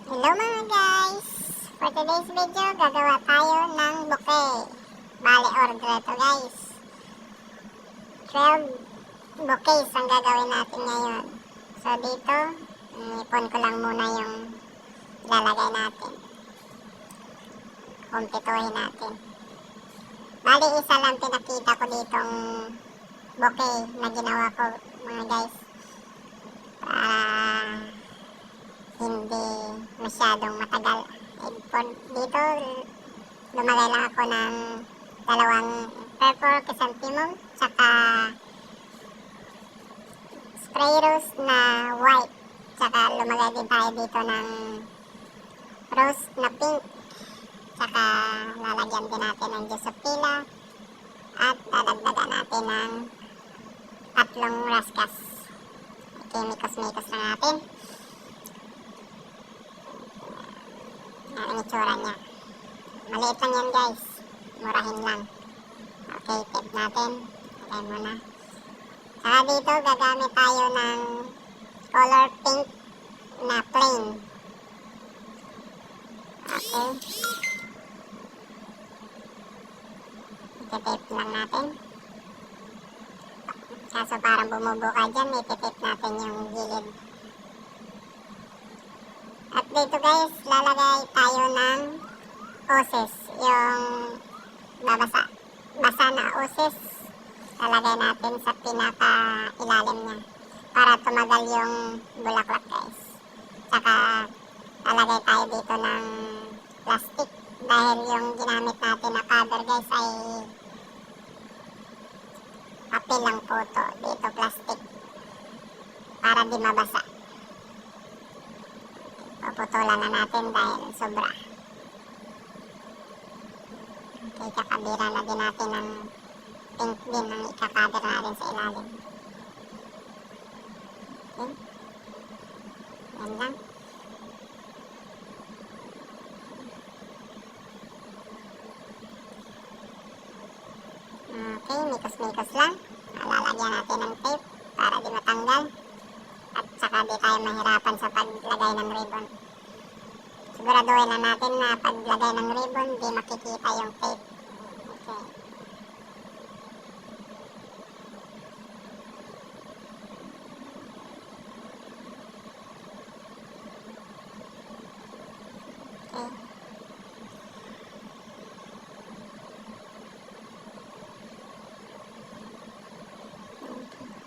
Hello mga guys! For today's video, gagawa tayo ng bouquet. Bale, order ito guys. 12 bouquets ang gagawin natin ngayon. So dito, ipon ko lang muna yung ilalagay natin. Kumpituhin natin. Bale, isa lang pinakita ko ditong bouquet na ginawa ko mga guys. Hindi masyadong matagal. Dito, lumagay lang ako ng dalawang purple chrysanthemum tsaka spray rose na white. Tsaka lumagay din tayo dito ng rose na pink. Tsaka lalagyan din natin ng juice of pila at dadagdagan natin ng 3 raskas. Okay, mikos-mikos lang natin. Ang itsura niya. Maliit lang yan guys. Murahin lang. Okay, tip natin. Okay muna. Saka dito gagamit tayo ng color pink na plain. Okay. Ititip lang natin. Kaso parang bumubuka dyan, ititip natin yung gilid. At dito guys, lalagay tayo ng oses, yung basa na oses, lalagay natin sa pinaka ilalim niya para tumagal yung bulaklak guys. Tsaka lalagay tayo dito ng plastic dahil yung ginamit natin na cover guys ay papel lang po to, dito plastic para di mabasa. Puputulan na natin dahil sobra. Okay, kakabira na din natin ng pink din ang ikakader natin sa ilalim. Okay. Yan lang. Okay, mikos-mikos lang. Lalagyan natin ng tape para di matanggal. At saka di tayo mahirapan sa paglagay ng ribbon. Siguraduhin na natin na paglagay ng ribbon, di makikita yung tape. Okay. Okay.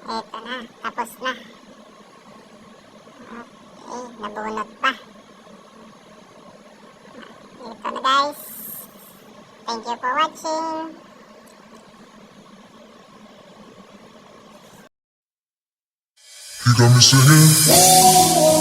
Eto na, tapos na. Okay, nabunot pa. Ito na guys. Thank you for watching. You got me singing.